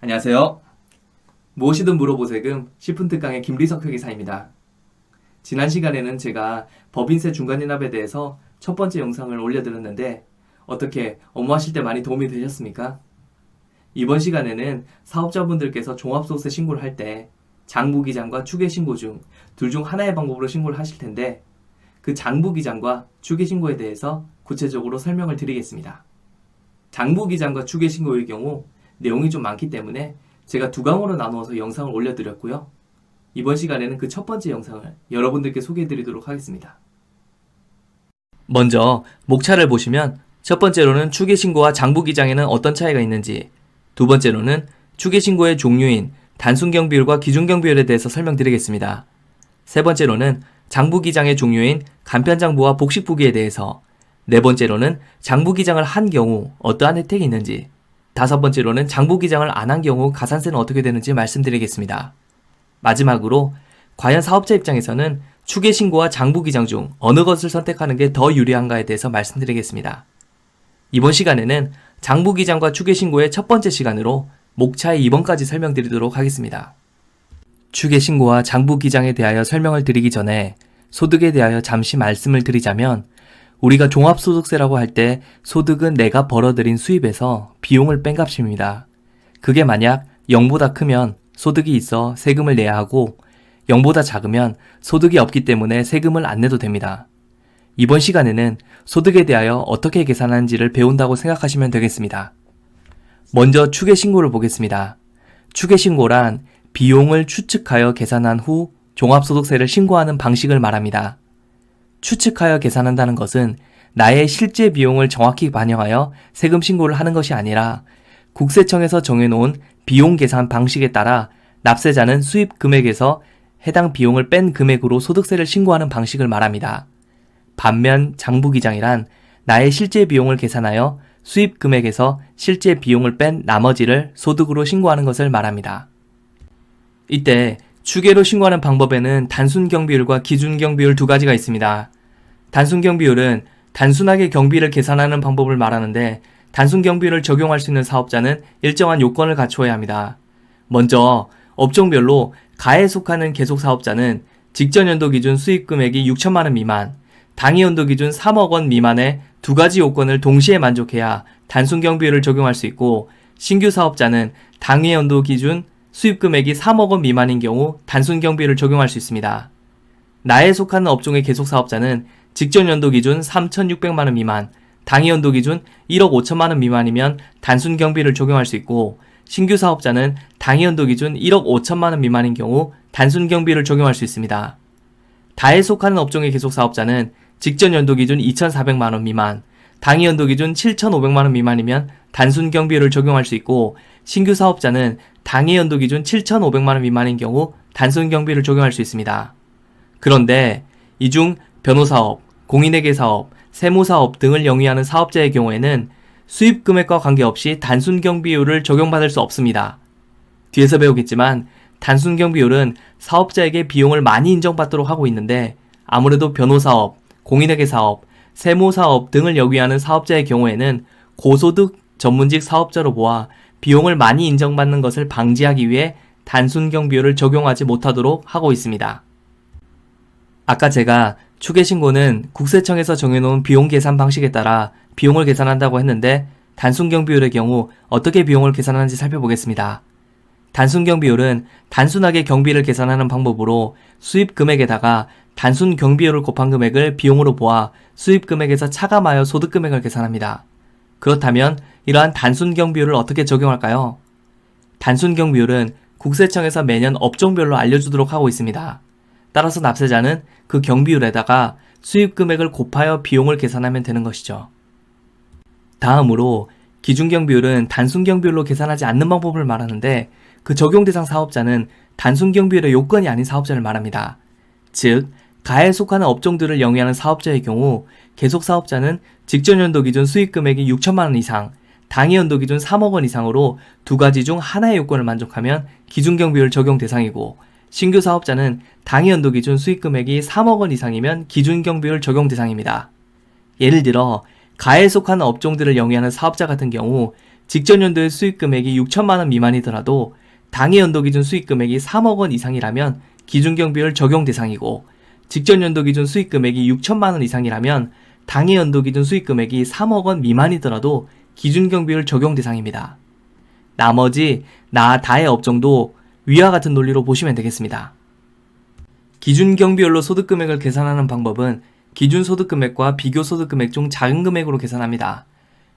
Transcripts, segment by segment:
안녕하세요. 무엇이든 물어보세금 10분 특강의 김리석 회계사입니다. 지난 시간에는 제가 법인세 중간인합에 대해서 첫 번째 영상을 올려드렸는데 어떻게 업무하실 때 많이 도움이 되셨습니까? 이번 시간에는 사업자분들께서 종합소득세 신고를 할 때 장부기장과 추계신고 중 둘 중 하나의 방법으로 신고를 하실 텐데 그 장부기장과 추계신고에 대해서 구체적으로 설명을 드리겠습니다. 장부기장과 추계신고의 경우 내용이 좀 많기 때문에 제가 두 강으로 나누어서 영상을 올려드렸고요. 이번 시간에는 그 첫 번째 영상을 여러분들께 소개해드리도록 하겠습니다. 먼저 목차를 보시면 첫 번째로는 추계신고와 장부기장에는 어떤 차이가 있는지, 두 번째로는 추계신고의 종류인 단순경비율과 기준경비율에 대해서 설명드리겠습니다. 세 번째로는 장부기장의 종류인 간편장부와 복식부기에 대해서, 네 번째로는 장부기장을 한 경우 어떠한 혜택이 있는지, 다섯 번째로는 장부기장을 안 한 경우 가산세는 어떻게 되는지 말씀드리겠습니다. 마지막으로 과연 사업자 입장에서는 추계신고와 장부기장 중 어느 것을 선택하는 게 더 유리한가에 대해서 말씀드리겠습니다. 이번 시간에는 장부기장과 추계신고의 첫 번째 시간으로 목차의 2번까지 설명드리도록 하겠습니다. 추계신고와 장부기장에 대하여 설명을 드리기 전에 소득에 대하여 잠시 말씀을 드리자면, 우리가 종합소득세라고 할 때 소득은 내가 벌어들인 수입에서 비용을 뺀 값입니다. 그게 만약 0보다 크면 소득이 있어 세금을 내야 하고 0보다 작으면 소득이 없기 때문에 세금을 안 내도 됩니다. 이번 시간에는 소득에 대하여 어떻게 계산하는지를 배운다고 생각하시면 되겠습니다. 먼저 추계신고를 보겠습니다. 추계신고란 비용을 추측하여 계산한 후 종합소득세를 신고하는 방식을 말합니다. 추측하여 계산한다는 것은 나의 실제 비용을 정확히 반영하여 세금 신고를 하는 것이 아니라 국세청에서 정해놓은 비용 계산 방식에 따라 납세자는 수입 금액에서 해당 비용을 뺀 금액으로 소득세를 신고하는 방식을 말합니다. 반면 장부기장이란 나의 실제 비용을 계산하여 수입 금액에서 실제 비용을 뺀 나머지를 소득으로 신고하는 것을 말합니다. 이때 추계로 신고하는 방법에는 단순경비율과 기준경비율 두 가지가 있습니다. 단순경비율은 단순하게 경비를 계산하는 방법을 말하는데, 단순경비율을 적용할 수 있는 사업자는 일정한 요건을 갖추어야 합니다. 먼저 업종별로 가에 속하는 계속사업자는 직전연도 기준 수익금액이 6천만 원 미만, 당해연도 기준 3억 원 미만의 두 가지 요건을 동시에 만족해야 단순경비율을 적용할 수 있고, 신규 사업자는 당해연도 기준 수입금액이 3억 원 미만인 경우 단순경비율을 적용할 수 있습니다. 나에 속하는 업종의 계속사업자는 직전연도 기준 3,600만 원 미만, 당해연도 기준 1억 5천만 원 미만이면 단순경비를 적용할 수 있고, 신규 사업자는 당해연도 기준 1억 5천만 원 미만인 경우 단순경비를 적용할 수 있습니다. 다에 속하는 업종의 계속사업자는 직전연도 기준 2,400만 원 미만, 당해연도 기준 7,500만 원 미만이면 단순경비를 적용할 수 있고, 신규 사업자는 당해연도 기준 7,500만 원 미만인 경우 단순경비를 적용할 수 있습니다. 그런데 이 중 변호사업, 공인회계사업, 세무사업 등을 영위하는 사업자의 경우에는 수입금액과 관계없이 단순경비율을 적용받을 수 없습니다. 뒤에서 배우겠지만 단순경비율은 사업자에게 비용을 많이 인정받도록 하고 있는데, 아무래도 변호사업, 공인회계사업, 세무사업 등을 영위하는 사업자의 경우에는 고소득 전문직 사업자로 보아 비용을 많이 인정받는 것을 방지하기 위해 단순경비율을 적용하지 못하도록 하고 있습니다. 아까 제가 추계신고는 국세청에서 정해놓은 비용 계산 방식에 따라 비용을 계산한다고 했는데, 단순경비율의 경우 어떻게 비용을 계산하는지 살펴보겠습니다. 단순경비율은 단순하게 경비를 계산하는 방법으로 수입금액에다가 단순경비율을 곱한 금액을 비용으로 보아 수입금액에서 차감하여 소득금액을 계산합니다. 그렇다면 이러한 단순경비율을 어떻게 적용할까요? 단순경비율은 국세청에서 매년 업종별로 알려주도록 하고 있습니다. 따라서 납세자는 그 경비율에다가 수입금액을 곱하여 비용을 계산하면 되는 것이죠. 다음으로 기준경비율은 단순경비율로 계산하지 않는 방법을 말하는데, 그 적용 대상 사업자는 단순경비율의 요건이 아닌 사업자를 말합니다. 즉, 가에 속하는 업종들을 영위하는 사업자의 경우 계속사업자는 직전연도 기준 수익금액이 6천만 원 이상, 당해연도 기준 3억 원 이상으로 두 가지 중 하나의 요건을 만족하면 기준경비율 적용 대상이고, 신규 사업자는 당해연도 기준 수익금액이 3억 원 이상이면 기준경비율 적용 대상입니다. 예를 들어 가에 속하는 업종들을 영위하는 사업자 같은 경우 직전 연도의 수익 금액이 6천만 원 미만이더라도 당해 연도 기준 수익 금액이 3억 원 이상이라면 기준경비율 적용 대상이고, 직전 연도 기준 수익 금액이 6천만 원 이상이라면 당해 연도 기준 수익 금액이 3억 원 미만이더라도 기준경비율 적용 대상입니다. 나머지 나, 다의 업종도 위와 같은 논리로 보시면 되겠습니다. 기준경비율로 소득금액을 계산하는 방법은 기준소득금액과 비교소득금액 중 작은 금액으로 계산합니다.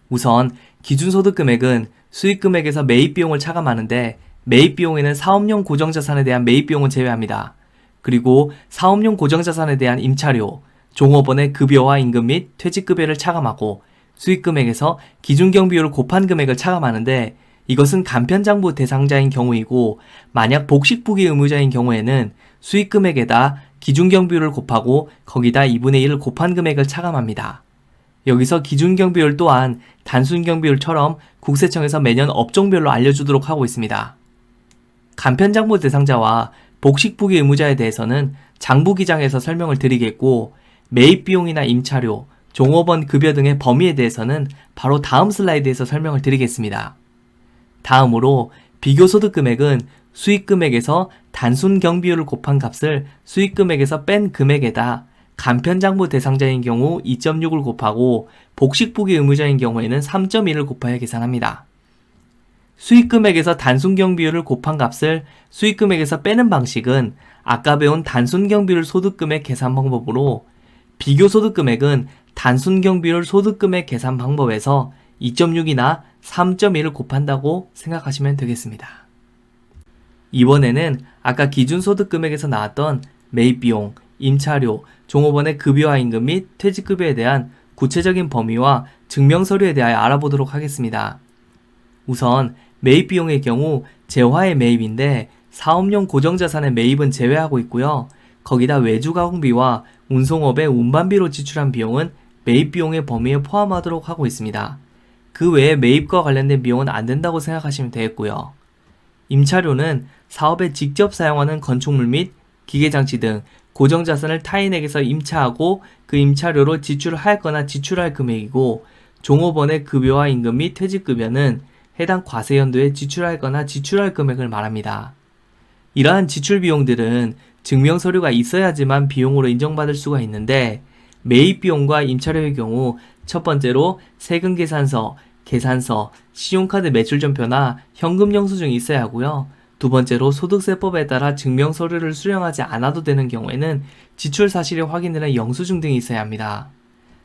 우선 기준소득금액은 수익금액에서 매입비용을 차감하는데, 매입비용에는 사업용 고정자산에 대한 매입비용은 제외합니다. 그리고 사업용 고정자산에 대한 임차료, 종업원의 급여와 임금 및 퇴직급여를 차감하고, 수익금액에서 기준경비율을 곱한 금액을 차감하는데, 이것은 간편장부 대상자인 경우이고, 만약 복식부기 의무자인 경우에는 수익금액에다 기준경비율을 곱하고 거기다 2분의 1을 곱한 금액을 차감합니다. 여기서 기준경비율 또한 단순경비율처럼 국세청에서 매년 업종별로 알려주도록 하고 있습니다. 간편장부 대상자와 복식부기 의무자에 대해서는 장부기장에서 설명을 드리겠고, 매입비용이나 임차료, 종업원 급여 등의 범위에 대해서는 바로 다음 슬라이드에서 설명을 드리겠습니다. 다음으로 비교소득금액은 수익금액에서 단순경비율을 곱한 값을 수익금액에서 뺀 금액에다 간편장부 대상자인 경우 2.6을 곱하고 복식부기 의무자인 경우에는 3.1을 곱하여 계산합니다. 수익금액에서 단순경비율을 곱한 값을 수익금액에서 빼는 방식은 아까 배운 단순경비율 소득금액 계산 방법으로, 비교소득금액은 단순경비율 소득금액 계산 방법에서 2.6이나 3.1을 곱한다고 생각하시면 되겠습니다. 이번에는 아까 기준소득금액에서 나왔던 매입비용, 임차료, 종업원의 급여와 임금 및 퇴직급여에 대한 구체적인 범위와 증명서류에 대하여 알아보도록 하겠습니다. 우선 매입비용의 경우 재화의 매입인데 사업용 고정자산의 매입은 제외하고 있고요. 거기다 외주가공비와 운송업의 운반비로 지출한 비용은 매입비용의 범위에 포함하도록 하고 있습니다. 그 외에 매입과 관련된 비용은 안 된다고 생각하시면 되겠고요. 임차료는 사업에 직접 사용하는 건축물 및 기계장치 등 고정자산을 타인에게서 임차하고 그 임차료로 지출하였거나 지출할 금액이고, 종업원의 급여와 임금 및 퇴직급여는 해당 과세연도에 지출하였거나 지출할 금액을 말합니다. 이러한 지출 비용들은 증명서류가 있어야지만 비용으로 인정받을 수가 있는데, 매입비용과 임차료의 경우 첫 번째로 세금계산서, 계산서, 신용카드 매출전표나 현금 영수증이 있어야 하고요. 두 번째로 소득세법에 따라 증명서류를 수령하지 않아도 되는 경우에는 지출 사실의 확인이나 영수증 등이 있어야 합니다.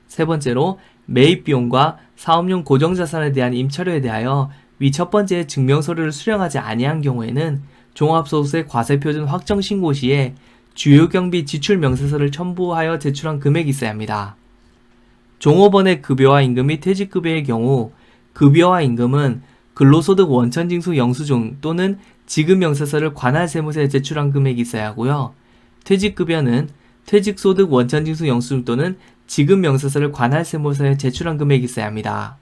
세 번째로 매입비용과 사업용 고정자산에 대한 임차료에 대하여 위 첫 번째 증명서류를 수령하지 아니한 경우에는 종합소득세 과세표준 확정신고 시에 주요경비 지출명세서를 첨부하여 제출한 금액이 있어야 합니다. 종업원의 급여와 임금 및 퇴직급여의 경우 급여와 임금은 근로소득 원천징수 영수증 또는 지급명세서를 관할세무서에 제출한 금액이 있어야 하고요. 퇴직급여는 퇴직소득 원천징수 영수증 또는 지급명세서를 관할세무서에 제출한 금액이 있어야 합니다.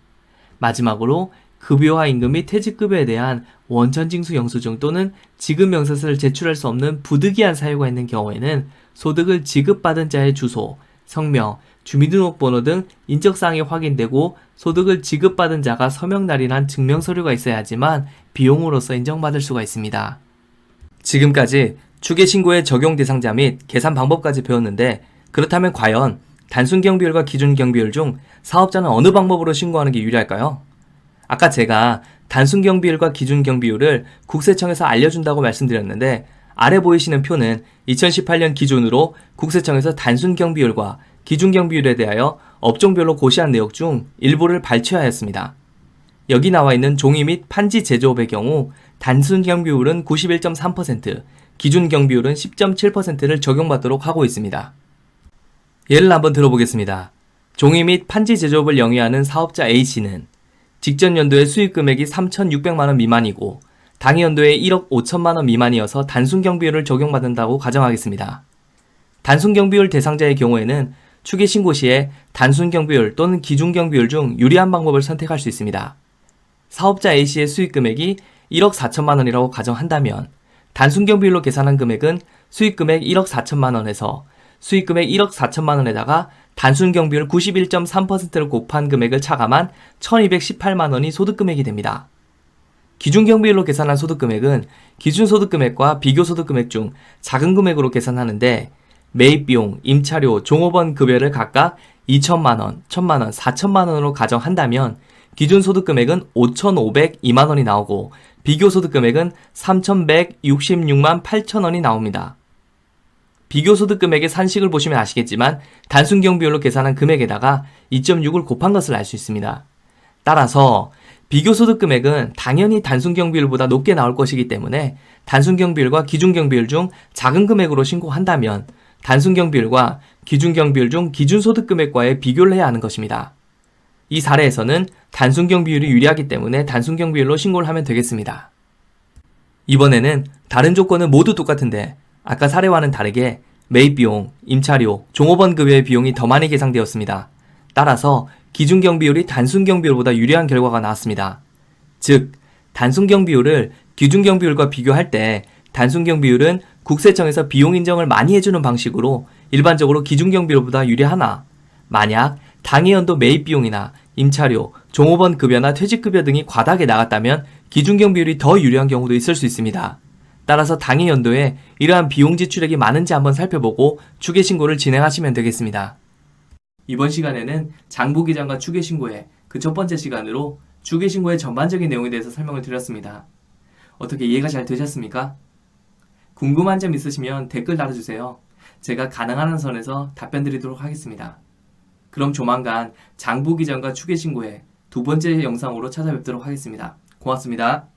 마지막으로 급여와 임금 및 퇴직급여에 대한 원천징수 영수증 또는 지급명세서를 제출할 수 없는 부득이한 사유가 있는 경우에는 소득을 지급받은 자의 주소, 성명, 주민등록번호 등 인적사항이 확인되고 소득을 지급받은 자가 서명 날인한 증명서류가 있어야지만 비용으로서 인정받을 수가 있습니다. 지금까지 추계신고의 적용 대상자 및 계산 방법까지 배웠는데, 그렇다면 과연 단순경비율과 기준경비율 중 사업자는 어느 방법으로 신고하는 게 유리할까요? 아까 제가 단순경비율과 기준경비율을 국세청에서 알려준다고 말씀드렸는데, 아래 보이시는 표는 2018년 기준으로 국세청에서 단순경비율과 기준경비율에 대하여 업종별로 고시한 내역 중 일부를 발췌하였습니다. 여기 나와 있는 종이 및 판지 제조업의 경우 단순경비율은 91.3%, 기준경비율은 10.7%를 적용받도록 하고 있습니다. 예를 한번 들어보겠습니다. 종이 및 판지 제조업을 영위하는 사업자 A씨는 직전 연도의 수익 금액이 3,600만원 미만이고 당해 연도에 1억 5천만원 미만이어서 단순경비율을 적용받는다고 가정하겠습니다. 단순경비율 대상자의 경우에는 추계신고 시에 단순경비율 또는 기준경비율 중 유리한 방법을 선택할 수 있습니다. 사업자 A씨의 수익 금액이 1억 4천만원이라고 가정한다면 단순경비율로 계산한 금액은 수익 금액 1억 4천만원에서 수익금액 1억 4천만 원에다가 단순경비율 91.3%를 곱한 금액을 차감한 1218만 원이 소득금액이 됩니다. 기준경비율로 계산한 소득금액은 기준소득금액과 비교소득금액 중 작은 금액으로 계산하는데 매입비용, 임차료, 종업원 급여를 각각 2천만 원, 1천만 원, 4천만 원으로 가정한다면 기준소득금액은 5,502만 원이 나오고 비교소득금액은 3,166만 8천 원이 나옵니다. 비교소득금액의 산식을 보시면 아시겠지만 단순경비율로 계산한 금액에다가 2.6을 곱한 것을 알 수 있습니다. 따라서 비교소득금액은 당연히 단순경비율보다 높게 나올 것이기 때문에 단순경비율과 기준경비율 중 작은 금액으로 신고한다면 단순경비율과 기준경비율 중 기준소득금액과의 비교를 해야 하는 것입니다. 이 사례에서는 단순경비율이 유리하기 때문에 단순경비율로 신고를 하면 되겠습니다. 이번에는 다른 조건은 모두 똑같은데 아까 사례와는 다르게 매입비용, 임차료, 종업원 급여의 비용이 더 많이 계상되었습니다. 따라서 기준경비율이 단순경비율보다 유리한 결과가 나왔습니다. 즉, 단순경비율을 기준경비율과 비교할 때 단순경비율은 국세청에서 비용 인정을 많이 해주는 방식으로 일반적으로 기준경비율보다 유리하나 만약 당해연도 매입비용이나 임차료, 종업원 급여나 퇴직급여 등이 과다하게 나갔다면 기준경비율이 더 유리한 경우도 있을 수 있습니다. 따라서 당해연도에 이러한 비용 지출액이 많은지 한번 살펴보고 추계신고를 진행하시면 되겠습니다. 이번 시간에는 장부기장과 추계신고의 그 첫 번째 시간으로 추계신고의 전반적인 내용에 대해서 설명을 드렸습니다. 어떻게 이해가 잘 되셨습니까? 궁금한 점 있으시면 댓글 달아주세요. 제가 가능한 선에서 답변 드리도록 하겠습니다. 그럼 조만간 장부기장과 추계신고의 두 번째 영상으로 찾아뵙도록 하겠습니다. 고맙습니다.